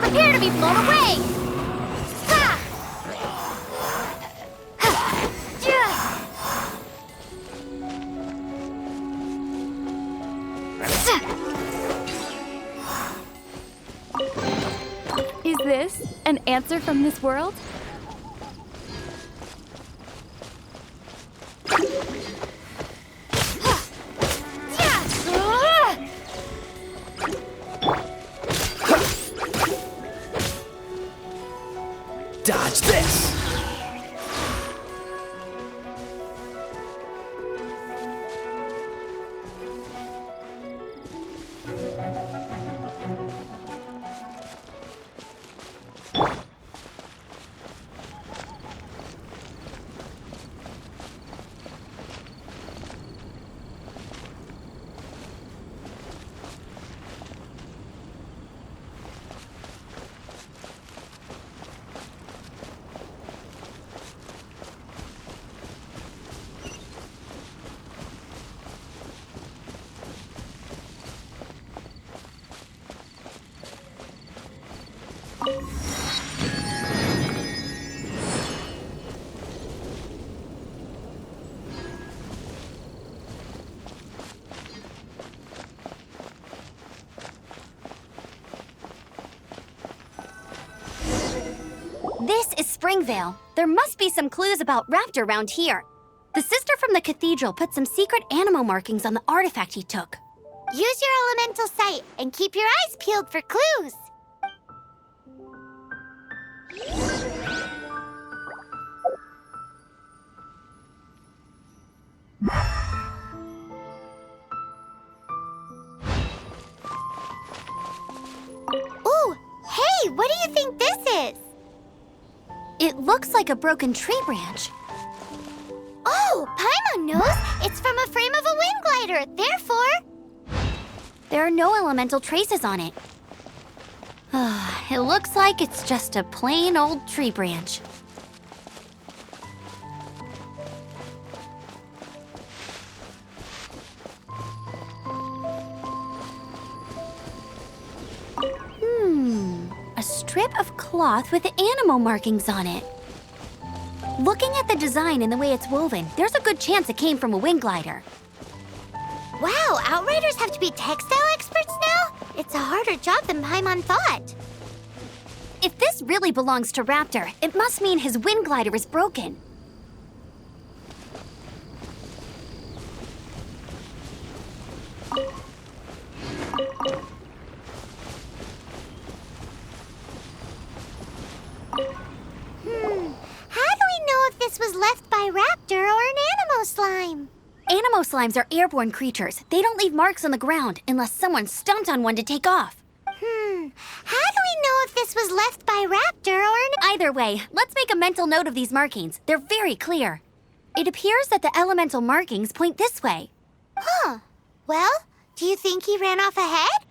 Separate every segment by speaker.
Speaker 1: Prepare to be blown away!
Speaker 2: Is this an answer from this world?
Speaker 3: Dodge this!
Speaker 1: This is Springvale. There must be some clues about Raptor around here. The sister from the cathedral put some secret animal markings on the artifact he took.
Speaker 4: Use your elemental sight and keep your eyes peeled for clues. Ooh, hey, what do you think this is?
Speaker 1: It looks like a broken tree branch.
Speaker 4: Oh, Paimon knows. It's from a frame of a wind glider. Therefore,
Speaker 1: There are no elemental traces on it. It looks like it's just a plain old tree branch. A strip of cloth with animal markings on it. Looking at the design and the way it's woven, there's a good chance it came from a wind glider.
Speaker 4: wow, Outriders have to be textile experts now? It's a harder job than Paimon thought.
Speaker 1: If this really belongs to Raptor, it must mean his wind glider is broken.
Speaker 4: How do we know if this was left by Raptor or an animal slime?
Speaker 1: Animal slimes are airborne creatures. They don't leave marks on the ground unless someone stomped on one to take off.
Speaker 4: How do we know if this was left by Raptor or an...
Speaker 1: Either way, let's make a mental note of these markings. They're very clear. It appears that the elemental markings point this way.
Speaker 4: Huh. Well, do you think he ran off ahead?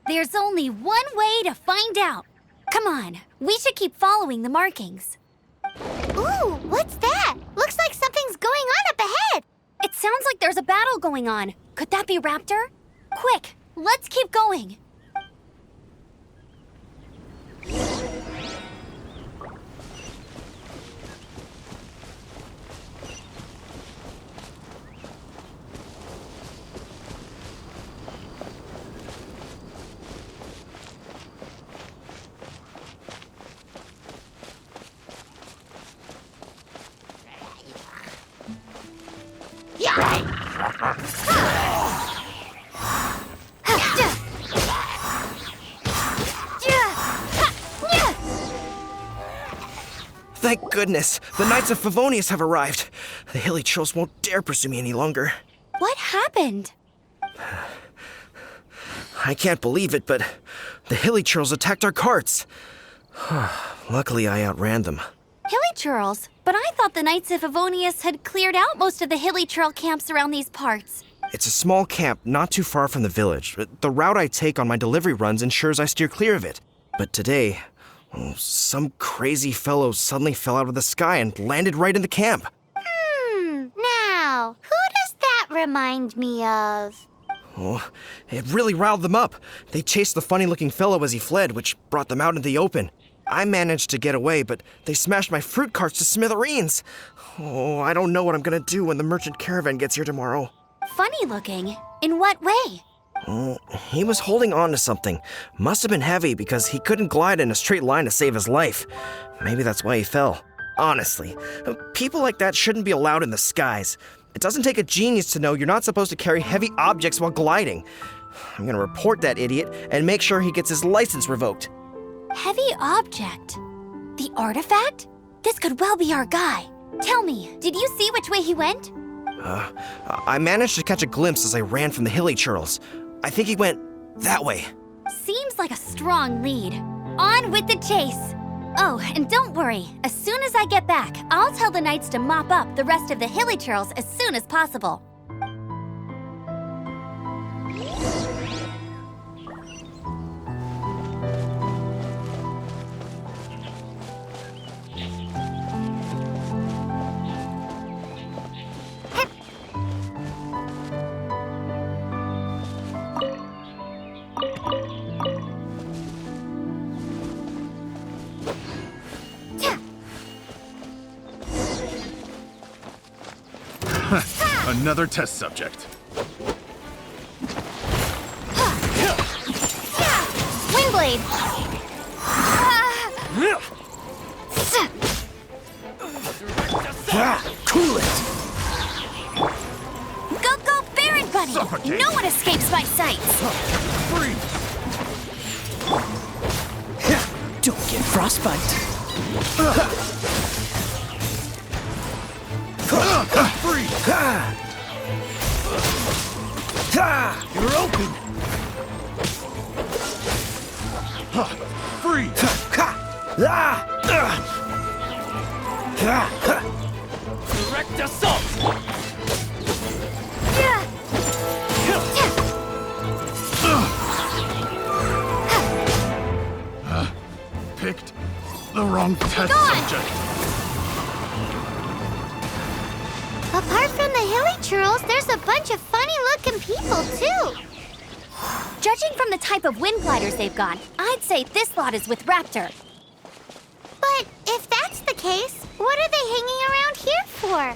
Speaker 1: There's only one way to find out. Come on, we should keep following the markings.
Speaker 4: Ooh, what's that? Looks like something's going on up ahead.
Speaker 1: It sounds like there's a battle going on. Could that be Raptor? Quick, let's keep going.
Speaker 3: goodness, the Knights of Favonius have arrived. The hilly trolls won't dare pursue me any longer.
Speaker 1: What happened?
Speaker 3: I can't believe it, but the hilly trolls attacked our carts. Luckily, I outran them.
Speaker 1: Hilly churls? But I thought the Knights of Favonius had cleared out most of the hilly churl camps around these parts.
Speaker 3: It's a small camp not too far from the village. The route I take on my delivery runs ensures I steer clear of it. But today, some crazy fellow suddenly fell out of the sky and landed right in the camp.
Speaker 4: Now, who does that remind me of?
Speaker 3: Oh, it really riled them up. They chased the funny-looking fellow as he fled, which brought them out into the open. I managed to get away, but they smashed my fruit carts to smithereens. Oh, I don't know what I'm gonna do when the merchant caravan gets here tomorrow.
Speaker 1: Funny looking? In what way?
Speaker 3: Oh, he was holding on to something. Must have been heavy because he couldn't glide in a straight line to save his life. Maybe that's why he fell. Honestly, people like that shouldn't be allowed in the skies. It doesn't take a genius to know you're not supposed to carry heavy objects while gliding. I'm gonna report that idiot and make sure he gets his license revoked.
Speaker 1: Heavy object? The artifact? This could well be our guy. Tell me, did you see which way he went?
Speaker 3: I managed to catch a glimpse as I ran from the hilly churls. I think he went that way.
Speaker 1: Seems like a strong lead. On with the chase! Oh, and don't worry. As soon as I get back, I'll tell the knights to mop up the rest of the hilly churls as soon as possible.
Speaker 5: Another test subject.
Speaker 1: Windblade!
Speaker 3: Cool it!
Speaker 1: Go, go, Baron Bunny!
Speaker 5: Suffocate.
Speaker 1: No one escapes my sights!
Speaker 5: Free!
Speaker 3: Don't get frostbite.
Speaker 5: Free! You're open! Free! Direct assault! Picked the wrong test subject.
Speaker 4: Apart from the hilly churls, there's a bunch of funny-looking people, too.
Speaker 1: Judging from the type of wind gliders they've got, I'd say this lot is with Raptor.
Speaker 4: But if that's the case, what are they hanging around here for?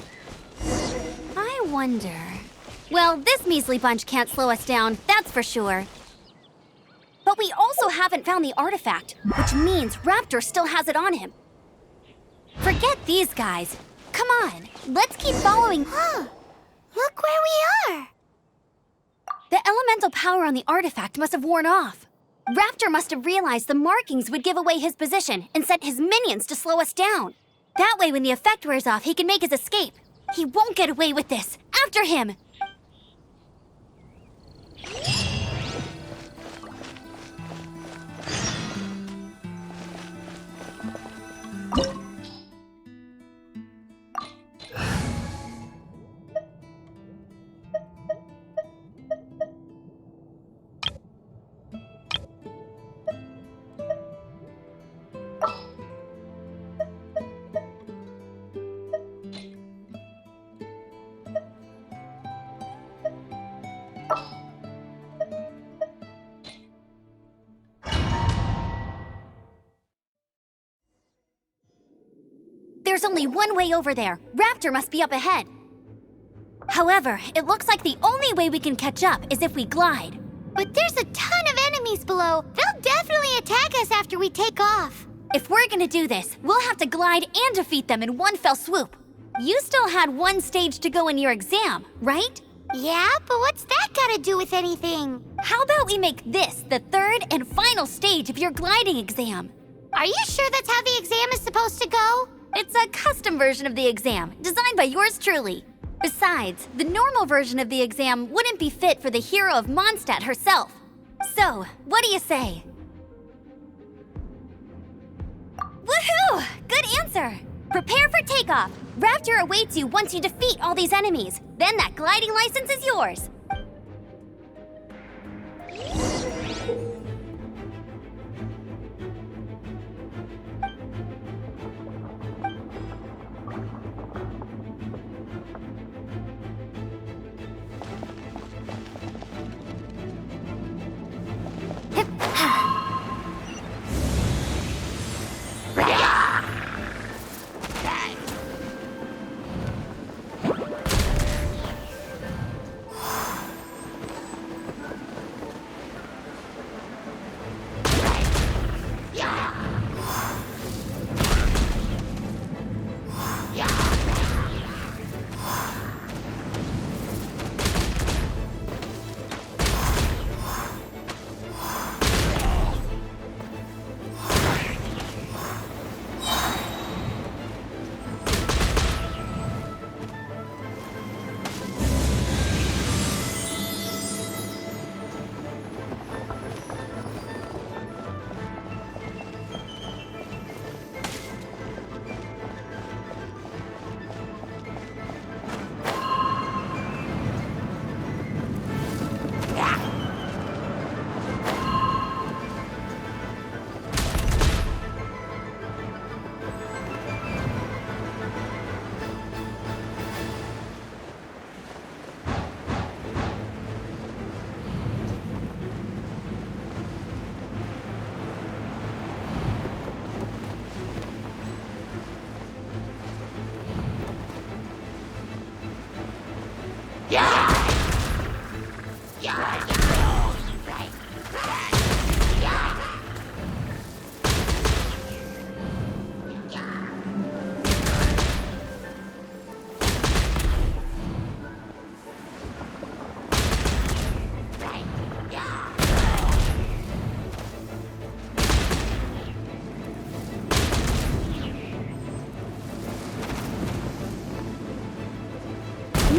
Speaker 1: I wonder... Well, this measly bunch can't slow us down, that's for sure. But we also haven't found the artifact, which means Raptor still has it on him. Forget these guys. Come on, let's keep following.
Speaker 4: Look where we are.
Speaker 1: The elemental power on the artifact must have worn off. Raptor must have realized the markings would give away his position and sent his minions to slow us down. That way, when the effect wears off, he can make his escape. He won't get away with this. After him! There's only one way over there. Raptor must be up ahead. However, it looks like the only way we can catch up is if we glide.
Speaker 4: But there's a ton of enemies below. They'll definitely attack us after we take off.
Speaker 1: If we're gonna do this, we'll have to glide and defeat them in one fell swoop. You still had one stage to go in your exam, right?
Speaker 4: Yeah, but what's that gotta do with anything?
Speaker 1: How about we make this the third and final stage of your gliding exam?
Speaker 4: Are you sure that's how the exam is supposed to go?
Speaker 1: It's a custom version of the exam, designed by yours truly. Besides, the normal version of the exam wouldn't be fit for the hero of Mondstadt herself. So, what do you say? Woohoo! Good answer! Prepare for takeoff. Raptor awaits you once you defeat all these enemies. Then that gliding license is yours.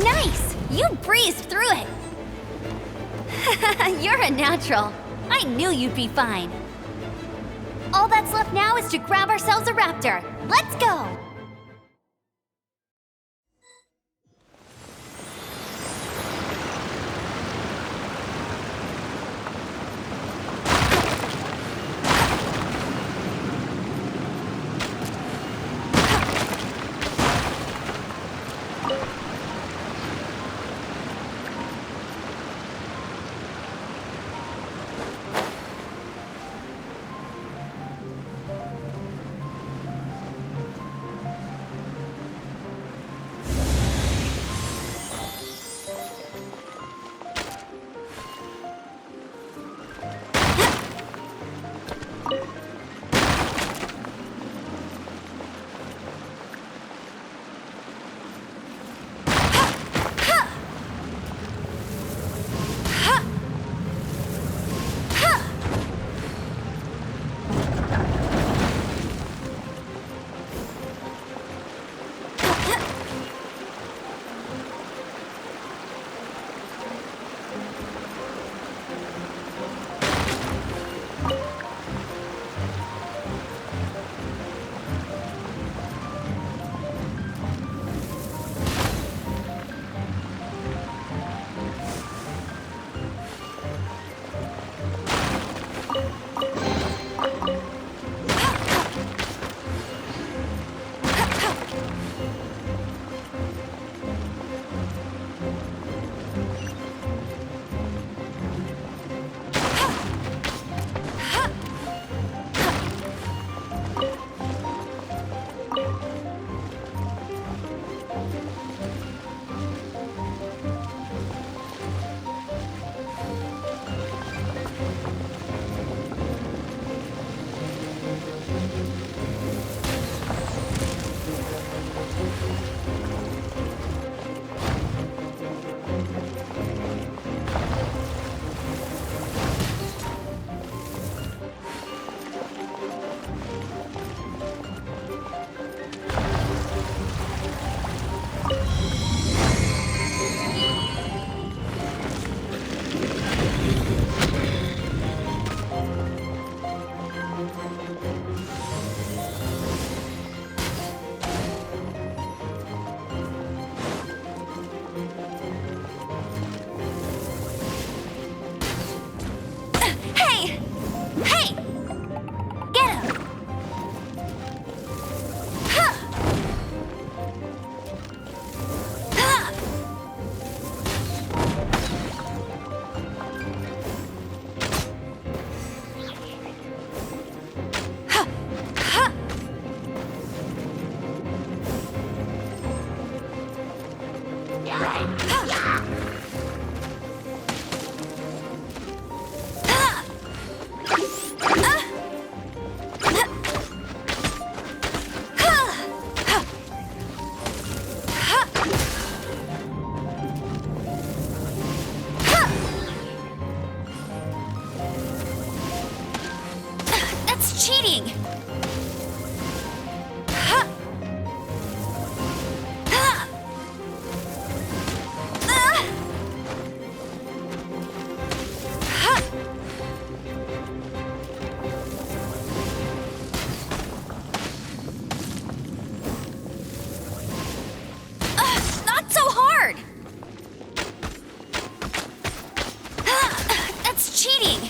Speaker 1: Nice! You breezed through it! You're a natural. I knew you'd be fine. All that's left now is to grab ourselves a raptor. Let's go! cheating! Ha! Ha! Ah! Ha! Not so hard! That's cheating!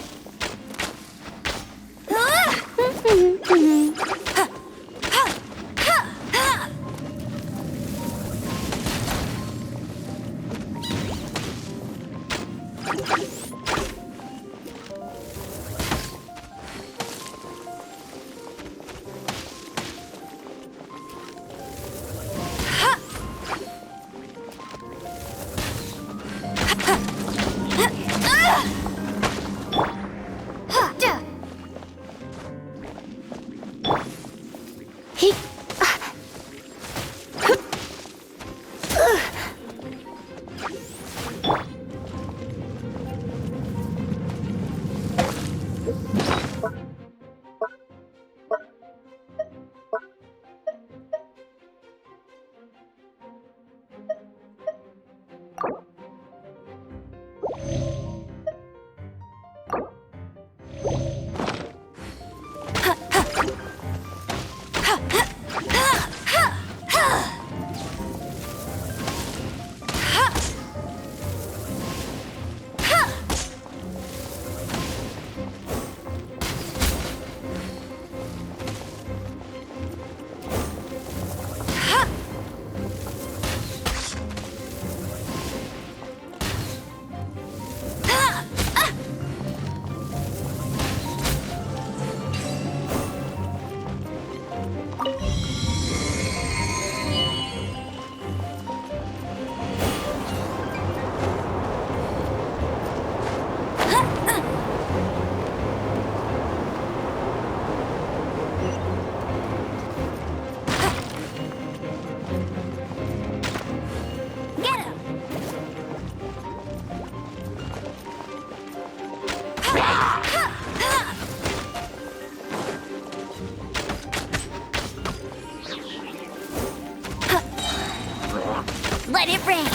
Speaker 1: Let it rain!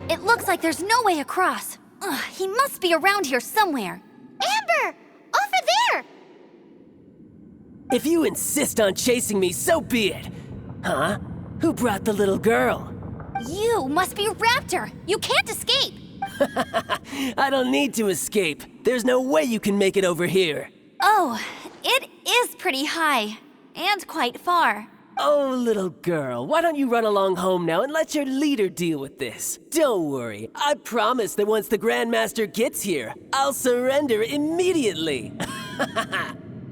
Speaker 1: It looks like there's no way across. Ugh, he must be around here somewhere.
Speaker 4: Amber! Over there!
Speaker 6: If you insist on chasing me, so be it. Huh? Who brought the little girl?
Speaker 1: You must be Raptor. You can't escape.
Speaker 6: I don't need to escape. There's no way you can make it over here.
Speaker 1: Oh, it is pretty high. And quite far.
Speaker 6: Oh, little girl, why don't you run along home now and let your leader deal with this? Don't worry, I promise that once the Grandmaster gets here, I'll surrender immediately.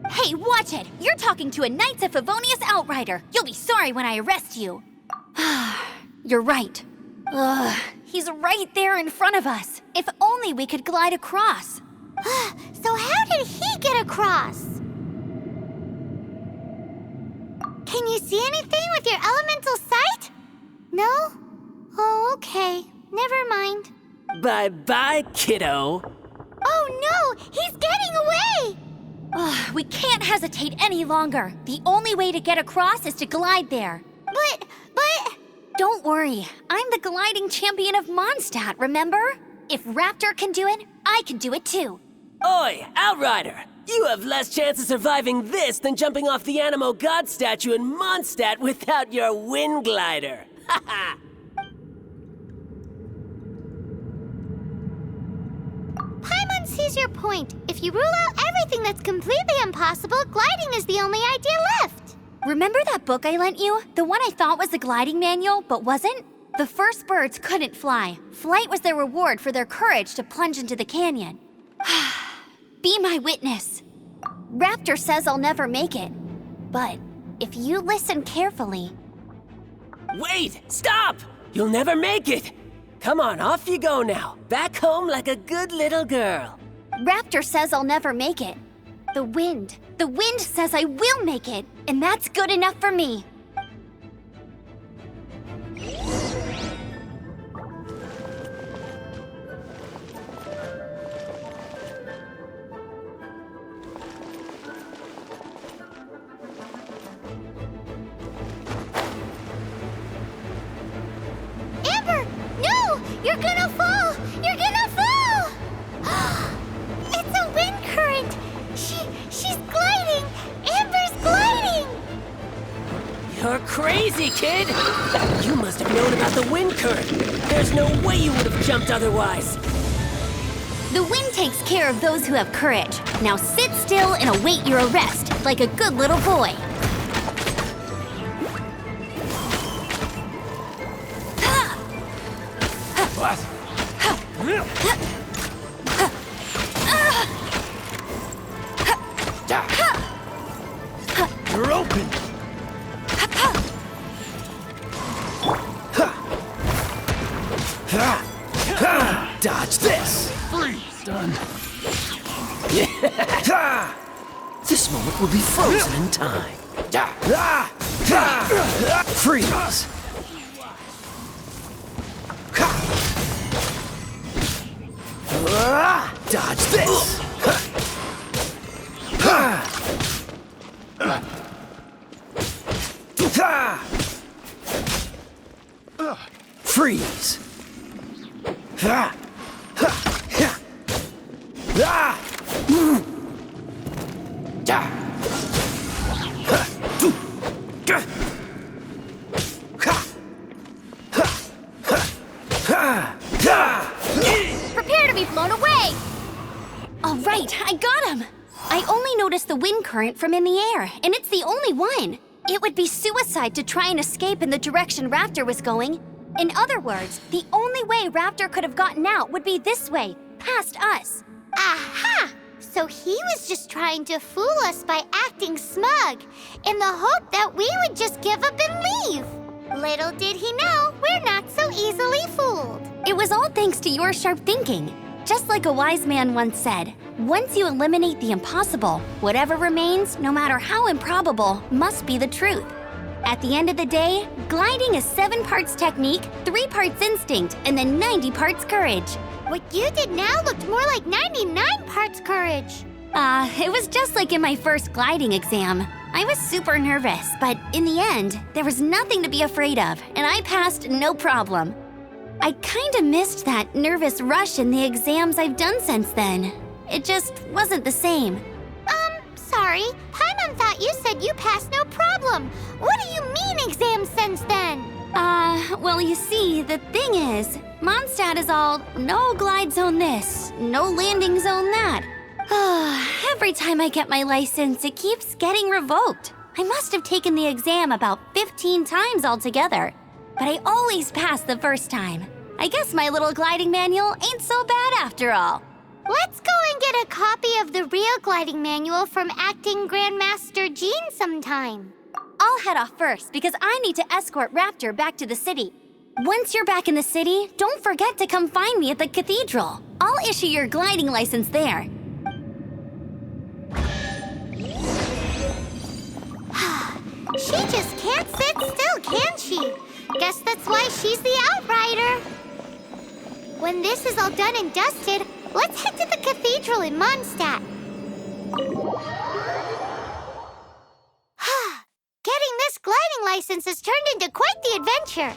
Speaker 1: Hey, watch it! You're talking to a Knights of Favonius outrider. You'll be sorry when I arrest you. You're right. Ugh, he's right there in front of us. If only we could glide across.
Speaker 4: So how did he get across? Can you see anything with your elemental sight? No? Oh, okay. Never mind.
Speaker 6: Bye-bye, kiddo.
Speaker 4: Oh no! He's getting away!
Speaker 1: Ugh, we can't hesitate any longer. The only way to get across is to glide there.
Speaker 4: But...
Speaker 1: Don't worry. I'm the gliding champion of Mondstadt, remember? If Raptor can do it, I can do it too.
Speaker 6: Oi, Outrider! You have less chance of surviving this than jumping off the Animo God statue in Mondstadt without your wind glider. Haha!
Speaker 4: Paimon sees your point. If you rule out everything that's completely impossible, gliding is the only idea left.
Speaker 1: Remember that book I lent you? The one I thought was the gliding manual, but wasn't? The first birds couldn't fly. Flight was their reward for their courage to plunge into the canyon. Be my witness. Raptor says I'll never make it. But if you listen carefully...
Speaker 6: Wait! Stop! You'll never make it! Come on, off you go now. Back home like a good little girl.
Speaker 1: Raptor says I'll never make it. The wind says I will make it, and that's good enough for me.
Speaker 4: Amber! No! You're gonna fall! You're gonna fall! It's a wind current! She's gliding! Amber's gliding!
Speaker 6: You're crazy, kid! You must have known about the wind current. There's no way you would have jumped otherwise.
Speaker 1: The wind takes care of those who have courage. Now sit still and await your arrest, like a good little boy.
Speaker 5: What? You're open!
Speaker 6: Dodge this!
Speaker 5: Freeze! Done.
Speaker 6: This moment will be frozen in time. Freeze! Dodge this! Freeze!
Speaker 1: Prepare to be blown away! All right, I got him! I only noticed the wind current from in the air, and it's the only one. It would be suicide to try and escape in the direction Raptor was going. In other words, the only way Raptor could have gotten out would be this way, past us.
Speaker 4: Aha! So he was just trying to fool us by acting smug, in the hope that we would just give up and leave. Little did he know, we're not so easily fooled.
Speaker 1: It was all thanks to your sharp thinking. Just like a wise man once said, once you eliminate the impossible, whatever remains, no matter how improbable, must be the truth. At the end of the day, gliding is 7 parts technique, 3 parts instinct, and then 90 parts courage.
Speaker 4: What you did now looked more like 99 parts courage.
Speaker 1: It was just like in my first gliding exam. I was super nervous, but in the end, there was nothing to be afraid of, and I passed no problem. I kinda missed that nervous rush in the exams I've done since then. It just wasn't the same.
Speaker 4: Sorry. Paimon thought you said you passed no problem. What do you mean exams since then?
Speaker 1: Well, you see, the thing is, Mondstadt is all, no glide zone this, no landing zone that. Every time I get my license, it keeps getting revoked. I must have taken the exam about 15 times altogether, but I always pass the first time. I guess my little gliding manual ain't so bad after all.
Speaker 4: Let's go and get a copy of the real gliding manual from Acting Grandmaster Jean sometime.
Speaker 1: I'll head off first because I need to escort Raptor back to the city. Once you're back in the city, don't forget to come find me at the cathedral. I'll issue your gliding license there.
Speaker 4: She just can't sit still, can she? Guess that's why she's the outrider. When this is all done and dusted, let's head to the cathedral in Mondstadt. Getting this gliding license has turned into quite the adventure.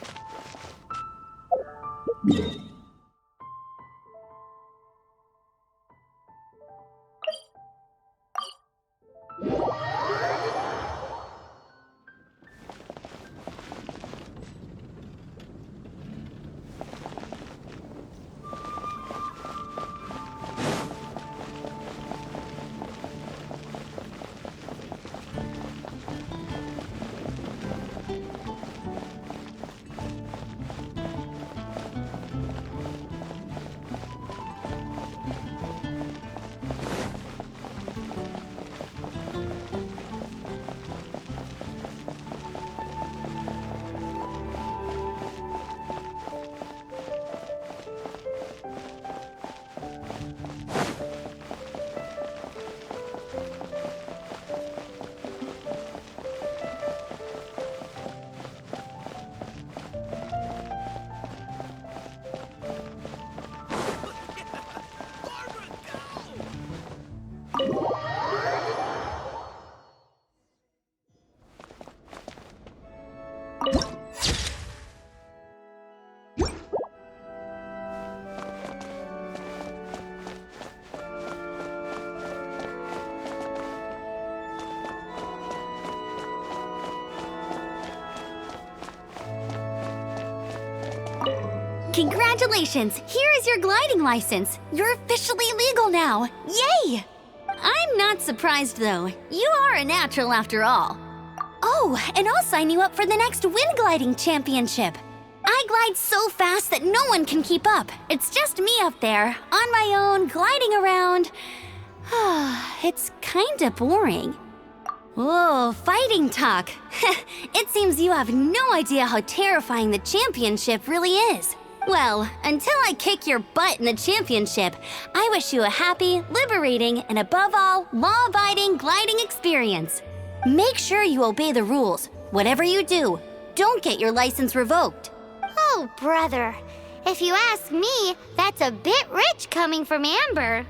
Speaker 1: Congratulations! Here is your gliding license. You're officially legal now. Yay! I'm not surprised though. You are a natural after all. Oh, and I'll sign you up for the next wind gliding championship. I glide so fast that no one can keep up. It's just me up there, on my own, gliding around. It's kinda boring. Whoa, fighting talk. It seems you have no idea how terrifying the championship really is. Well, until I kick your butt in the championship, I wish you a happy, liberating, and above all, law-abiding gliding experience. Make sure you obey the rules. Whatever you do, don't get your license revoked.
Speaker 4: Oh, brother. If you ask me, that's a bit rich coming from Amber.